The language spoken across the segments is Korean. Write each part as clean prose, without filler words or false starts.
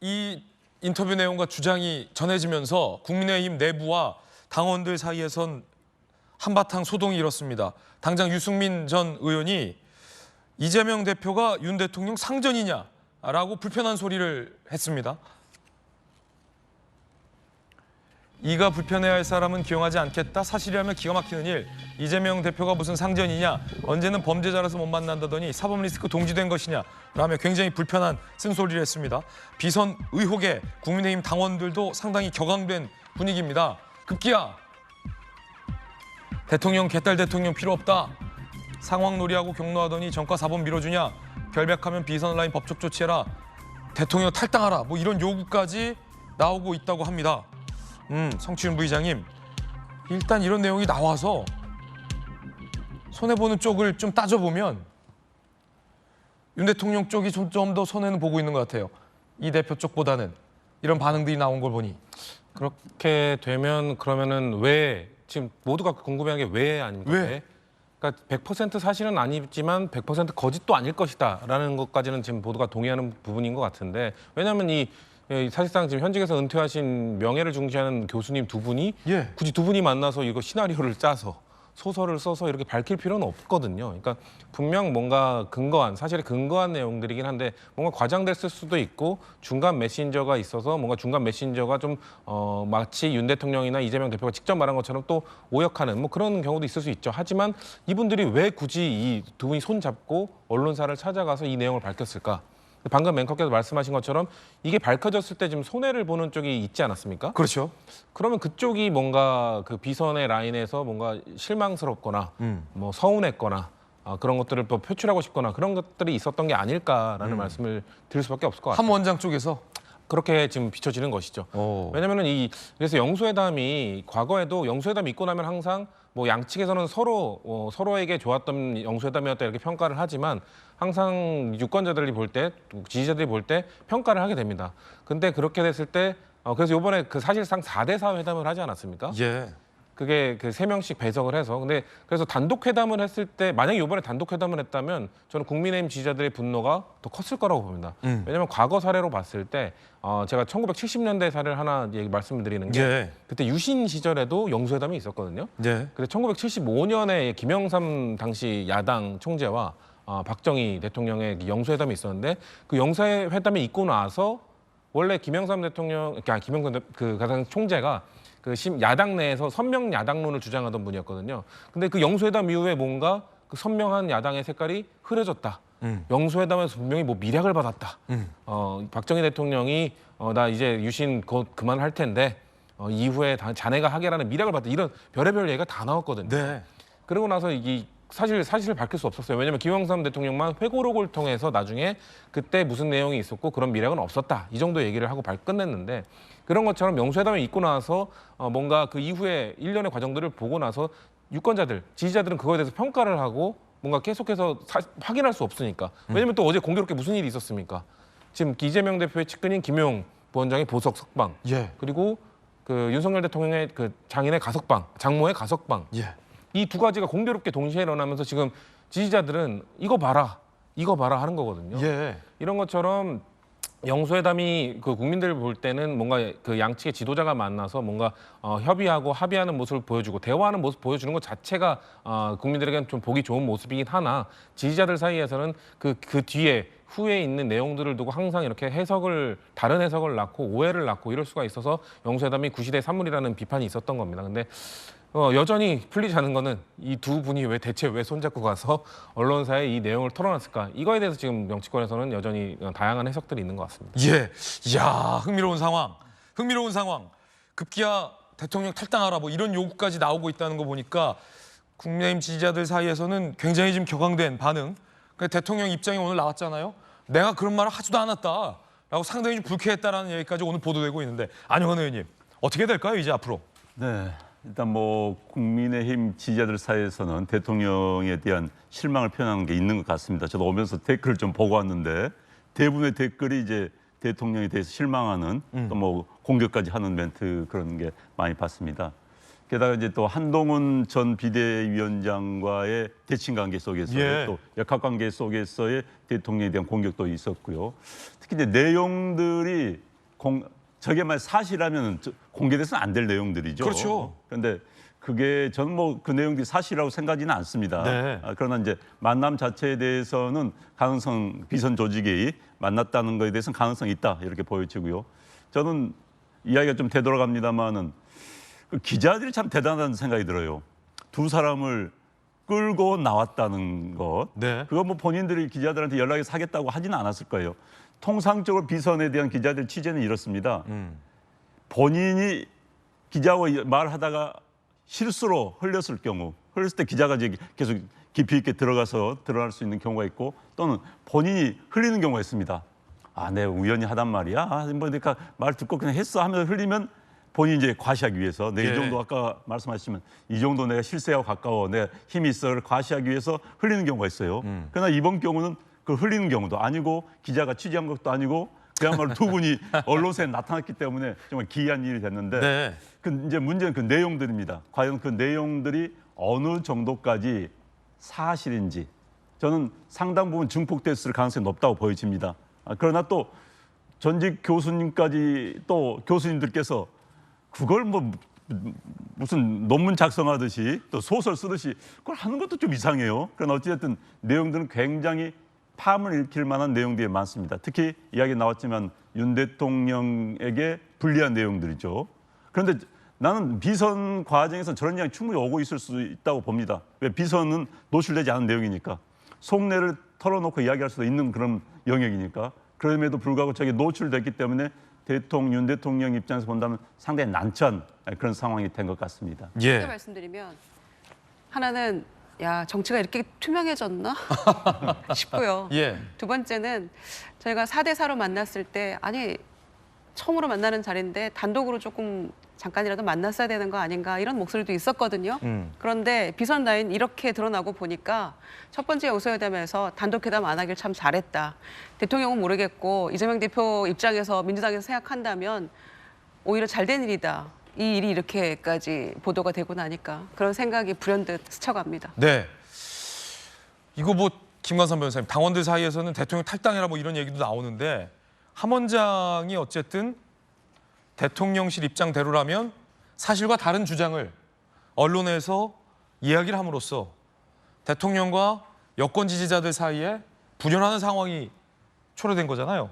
이 인터뷰 내용과 주장이 전해지면서 국민의힘 내부와 당원들 사이에선 한바탕 소동이 일었습니다. 당장 유승민 전 의원이 이재명 대표가 윤 대통령 상전이냐라고 불편한 소리를 했습니다. 이가 불편해할 사람은 기용하지 않겠다. 사실이라면 기가 막히는 일. 이재명 대표가 무슨 상전이냐. 언제는 범죄자라서 못 만난다더니 사법 리스크 동지된 것이냐. 라며 굉장히 불편한 쓴소리를 했습니다. 비선 의혹에 국민의힘 당원들도 상당히 격앙된 분위기입니다. 급기야 대통령 개딸 대통령 필요 없다. 상황놀이하고 격노하더니 정과 사법 밀어주냐. 결백하면 비선 라인 법적 조치해라. 대통령 탈당하라. 뭐 이런 요구까지 나오고 있다고 합니다. 성취윤 부의장님, 일단 이런 내용이 나와서 손해보는 쪽을 좀 따져보면 윤 대통령 쪽이 좀 더 손해는 보고 있는 것 같아요. 이 대표 쪽보다는 이런 반응들이 나온 걸 보니. 그렇게 되면 그러면은 왜 지금 모두가 궁금해하는 게 왜 아닙니까? 왜? 그러니까 100% 사실은 아니지만 100% 거짓도 아닐 것이다라는 것까지는 지금 모두가 동의하는 부분인 것 같은데 왜냐하면 이 사실상 지금 현직에서 은퇴하신 명예를 중시하는 교수님 두 분이 굳이 두 분이 만나서 이거 시나리오를 짜서 소설을 써서 이렇게 밝힐 필요는 없거든요. 그러니까 분명 뭔가 근거한 사실에 근거한 내용들이긴 한데 뭔가 과장됐을 수도 있고 중간 메신저가 있어서 뭔가 중간 메신저가 좀 마치 윤 대통령이나 이재명 대표가 직접 말한 것처럼 또 오역하는 뭐 그런 경우도 있을 수 있죠. 하지만 이분들이 왜 굳이 이 두 분이 손잡고 언론사를 찾아가서 이 내용을 밝혔을까? 방금 맹커께서 말씀하신 것처럼 이게 밝혀졌을 때 지금 손해를 보는 쪽이 있지 않았습니까? 그렇죠. 그러면 그쪽이 뭔가 그 비선의 라인에서 뭔가 실망스럽거나 뭐 서운했거나 그런 것들을 또 표출하고 싶거나 그런 것들이 있었던 게 아닐까라는 말씀을 드릴 수밖에 없을 것 같아요. 함 원장 쪽에서 그렇게 지금 비춰지는 것이죠. 왜냐면은 그래서 영수회담이 과거에도 영수회담이 있고 나면 항상 뭐 양측에서는 서로에게 좋았던 영수회담이었다 이렇게 평가를 하지만 항상 유권자들이 볼 때, 지지자들이 볼 때 평가를 하게 됩니다. 근데 그렇게 됐을 때 그래서 이번에 그 사실상 4대4 회담을 하지 않았습니까? 예. 그게 그 3명씩 배석을 해서 근데 그래서 단독 회담을 했을 때 만약에 이번에 단독 회담을 했다면 저는 국민의힘 지지자들의 분노가 더 컸을 거라고 봅니다. 왜냐하면 과거 사례로 봤을 때 제가 1970년대 사례를 하나 말씀을 드리는 게 그때 유신 시절에도 영수회담이 있었거든요. 근데 1975년에 김영삼 당시 야당 총재와 박정희 대통령의 영수회담이 있었는데 그 영수회담이 있고 나서 원래 김영삼 대통령, 그러니까 김영삼 그 가장 총재가 그 야당 내에서 선명 야당론을 주장하던 분이었거든요. 근데 그 영수회담 이후에 뭔가 그 선명한 야당의 색깔이 흐려졌다. 영수회담에서 분명히 뭐 밀약을 받았다. 박정희 대통령이 나 이제 유신 곧 그만할 텐데 이후에 자네가 하게라는 밀약을 받았다. 이런 별의별 얘기가 다 나왔거든요. 그러고 나서 이 사실을 밝힐 수 없었어요. 왜냐하면 김영삼 대통령만 회고록을 통해서 나중에 그때 무슨 내용이 있었고 그런 미락은 없었다. 이 정도 얘기를 하고 끝냈는데 그런 것처럼 영수회담이 있고 나서 뭔가 그 이후에 일련의 과정들을 보고 나서 유권자들, 지지자들은 그거에 대해서 평가를 하고 뭔가 계속해서 확인할 수 없으니까. 왜냐하면 또 어제 공교롭게 무슨 일이 있었습니까? 지금 이재명 대표의 측근인 김용 부원장의 보석 석방. 그리고 그 윤석열 대통령의 그 장인의 가석방, 장모의 가석방. 이 두 가지가 공교롭게 동시에 일어나면서 지금 지지자들은 이거 봐라 하는 거거든요. 이런 것처럼 영수회담이 그 국민들 볼 때는 뭔가 그 양측의 지도자가 만나서 뭔가 협의하고 합의하는 모습을 보여주고 대화하는 모습 보여주는 것 자체가 국민들에게는 좀 보기 좋은 모습이긴 하나 지지자들 사이에서는 그 뒤에 후에 있는 내용들을 두고 항상 이렇게 다른 해석을 낳고 오해를 낳고 이럴 수가 있어서 영수회담이 구시대 산물이라는 비판이 있었던 겁니다. 근데 여전히 풀리지 않은 거는 이 두 분이 대체 왜 손잡고 가서 언론사에 이 내용을 털어놨을까? 이거에 대해서 지금 정치권에서는 여전히 다양한 해석들이 있는 것 같습니다. 이야, 흥미로운 상황. 급기야 대통령 탈당하라 뭐 이런 요구까지 나오고 있다는 거 보니까 국민의힘 지지자들 사이에서는 굉장히 지금 격앙된 반응. 대통령 입장이 오늘 나왔잖아요. 내가 그런 말을 하지도 않았다라고 상당히 좀 불쾌했다라는 얘기까지 오늘 보도되고 있는데 안영헌 의원님 어떻게 될까요 이제 앞으로? 네. 일단 뭐 국민의힘 지지자들 사이에서는 대통령에 대한 실망을 표현하는 게 있는 것 같습니다. 저도 오면서 댓글을 좀 보고 왔는데 대부분의 댓글이 이제 대통령에 대해서 실망하는 또 뭐 공격까지 하는 멘트 그런 게 많이 봤습니다. 게다가 이제 또 한동훈 전 비대위원장과의 대칭 관계 속에서의 또 역학 관계 속에서의 대통령에 대한 공격도 있었고요. 특히 이제 내용들이 저게 만 사실이라면 공개돼서는 안 될 내용들이죠. 그렇죠. 그런데 그게 저는 뭐 그 내용들이 사실이라고 생각하지는 않습니다. 네. 그러나 이제 만남 자체에 대해서는 가능성, 비선 조직이 만났다는 것에 대해서는 가능성이 있다 이렇게 보여지고요. 저는 이야기가 좀 되돌아갑니다만은 그 기자들이 참 대단하다는 생각이 들어요. 두 사람을 끌고 나왔다는 것. 네. 그거 뭐 본인들이 기자들한테 연락해서 하겠다고 하지는 않았을 거예요. 통상적으로 비선에 대한 기자들 취재는 이렇습니다. 본인이 기자하고 말하다가 실수로 흘렸을 경우, 흘렸을 때 기자가 이제 계속 깊이 있게 들어가서 드러날 수 있는 경우가 있고 또는 본인이 흘리는 경우가 있습니다. 아, 내가 우연히 하단 말이야. 아, 뭐 내가 말 듣고 그냥 했어 하면서 흘리면 본인이 이제 과시하기 위해서 내 이 예. 정도 아까 말씀하시면 이 정도 내가 실세하고 가까워 내가 힘이 있어를 과시하기 위해서 흘리는 경우가 있어요. 그러나 이번 경우는 그 흘리는 경우도 아니고 기자가 취재한 것도 아니고 그야말로 두 분이 언론사에 나타났기 때문에 정말 기이한 일이 됐는데 네. 그 이제 문제는 그 내용들입니다. 과연 그 내용들이 어느 정도까지 사실인지 저는 상당 부분 증폭됐을 가능성이 높다고 보여집니다. 그러나 또 전직 교수님까지 또 교수님들께서 그걸 뭐 무슨 논문 작성하듯이 또 소설 쓰듯이 그걸 하는 것도 좀 이상해요. 그러나 어찌됐든 내용들은 굉장히 파문을 일으킬 만한 내용들이 많습니다. 특히 이야기 나왔지만 윤 대통령에게 불리한 내용들이죠. 그런데 나는 비선 과정에서 저런 이야기 충분히 오고 있을 수 있다고 봅니다. 왜 비선은 노출되지 않은 내용이니까. 속내를 털어놓고 이야기할 수도 있는 그런 영역이니까. 그럼에도 불구하고 저게 노출됐기 때문에 윤 대통령 입장에서 본다면 상당히 난처한 그런 상황이 된 것 같습니다. 예. 말씀드리면 하나는 야 정치가 이렇게 투명해졌나 싶고요. 예. 두 번째는 저희가 4대 4로 만났을 때 아니 처음으로 만나는 자리인데 단독으로 조금 잠깐이라도 만났어야 되는 거 아닌가 이런 목소리도 있었거든요. 그런데 비선 라인 이렇게 드러나고 보니까 첫 번째 요소회담에서 단독 회담 안 하길 참 잘했다. 대통령은 모르겠고 이재명 대표 입장에서 민주당에서 생각한다면 오히려 잘된 일이다. 이 일이 이렇게까지 보도가 되고 나니까 그런 생각이 불현듯 스쳐갑니다. 네. 이거 뭐 김관삼 변호사님 당원들 사이에서는 대통령 탈당이라 뭐 이런 얘기도 나오는데 함원장이 어쨌든 대통령실 입장대로라면 사실과 다른 주장을 언론에서 이야기를 함으로써 대통령과 여권 지지자들 사이에 불연하는 상황이 초래된 거잖아요.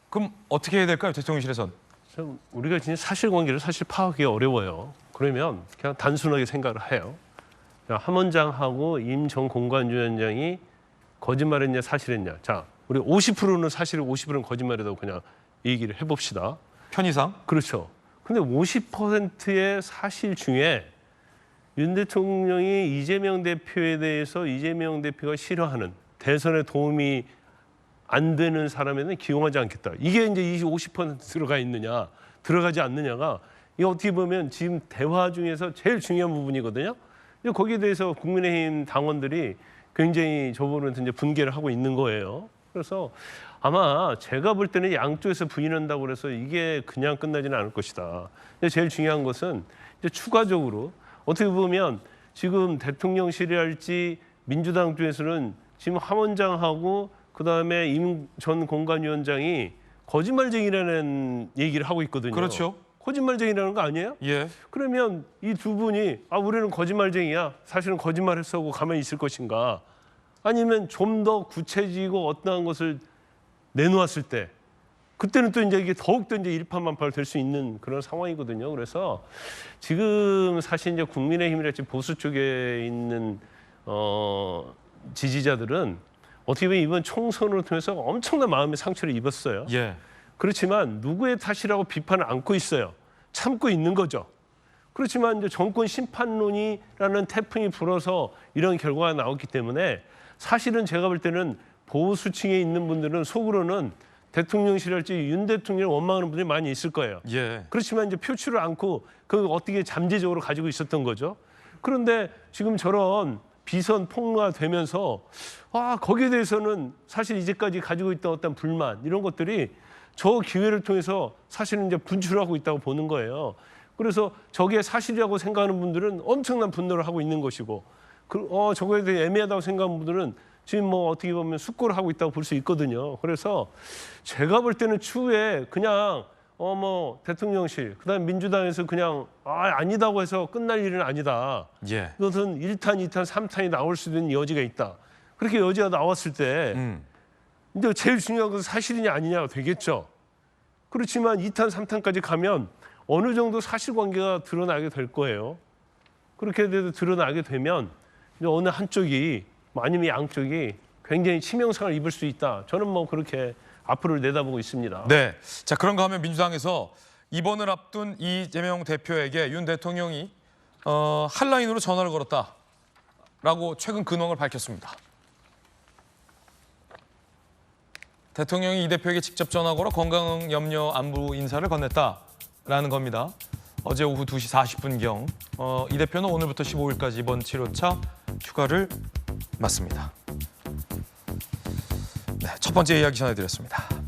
그럼 어떻게 해야 될까요, 대통령실에선? 참 우리가 진짜 사실관계를 사실 파악하기 어려워요. 그러면 그냥 단순하게 생각을 해요. 함원장하고 임 전 공관위원장이 거짓말했냐 사실했냐. 자, 우리 50%는 사실이고 50%는 거짓말이라고 그냥 얘기를 해봅시다. 편의상? 그렇죠. 근데 50%의 사실 중에 윤 대통령이 이재명 대표에 대해서 이재명 대표가 싫어하는 대선에 도움이 안 되는 사람에는 기용하지 않겠다. 이게 이제 50% 들어가 있느냐, 들어가지 않느냐가 이 어떻게 보면 지금 대화 중에서 제일 중요한 부분이거든요. 근데 거기에 대해서 국민의힘 당원들이 굉장히 저번에 이제 분개를 하고 있는 거예요. 그래서 아마 제가 볼 때는 양쪽에서 부인한다고 그래서 이게 그냥 끝나지는 않을 것이다. 근데 제일 중요한 것은 이제 추가적으로 어떻게 보면 지금 대통령실이랄지 민주당 쪽에서는 지금 함원장하고 그다음에 임 전 공관위원장이 거짓말쟁이라는 얘기를 하고 있거든요. 그렇죠. 거짓말쟁이라는 거 아니에요? 예. 그러면 이 두 분이 우리는 거짓말쟁이야. 사실은 거짓말했어 하고 가만히 있을 것인가? 아니면 좀 더 구체적이고 어떠한 것을 내놓았을 때 그때는 또 이제 이게 더욱더 이제 일파만파로 될 수 있는 그런 상황이거든요. 그래서 지금 사실 이제 국민의힘이랄지 보수 쪽에 있는 지지자들은 어떻게 보면 이번 총선을 통해서 엄청난 마음의 상처를 입었어요. 예. 그렇지만 누구의 탓이라고 비판을 안고 있어요. 참고 있는 거죠. 그렇지만 이제 정권 심판론이라는 태풍이 불어서 이런 결과가 나왔기 때문에 사실은 제가 볼 때는 보수층에 있는 분들은 속으로는 대통령실할지 윤 대통령을 원망하는 분들이 많이 있을 거예요. 예. 그렇지만 이제 표출을 않고 그 어떻게 잠재적으로 가지고 있었던 거죠. 그런데 지금 저런 비선 폭로가 되면서 거기에 대해서는 사실 이제까지 가지고 있던 어떤 불만 이런 것들이 저 기회를 통해서 사실은 이제 분출하고 있다고 보는 거예요. 그래서 저게 사실이라고 생각하는 분들은 엄청난 분노를 하고 있는 것이고 저거에 대해 애매하다고 생각하는 분들은 지금 뭐 어떻게 보면 숙고를 하고 있다고 볼 수 있거든요. 그래서 제가 볼 때는 추후에 그냥 뭐 대통령실, 그다음 민주당에서 그냥 아니다고 해서 끝날 일은 아니다. 예. 이것은 1탄, 2탄, 3탄이 나올 수 있는 여지가 있다. 그렇게 여지가 나왔을 때 이제 제일 중요한 것은 사실이냐 아니냐가 되겠죠. 그렇지만 2탄, 3탄까지 가면 어느 정도 사실관계가 드러나게 될 거예요. 그렇게 드러나게 되면 이제 어느 한쪽이 아니면 양쪽이 굉장히 치명상을 입을 수 있다. 저는 뭐 그렇게 앞으로를 내다보고 있습니다. 네. 자, 그런가 하면 민주당에서 이번을 앞둔 이재명 대표에게 윤 대통령이 핫라인으로 전화를 걸었다라고 최근 근황을 밝혔습니다. 대통령이 이 대표에게 직접 전화 걸어 건강 염려 안부 인사를 건넸다라는 겁니다. 어제 오후 2시 40분경 이 대표는 오늘부터 15일까지 이번 치료차 휴가를 맞습니다. 네, 첫 번째 이야기 전해드렸습니다.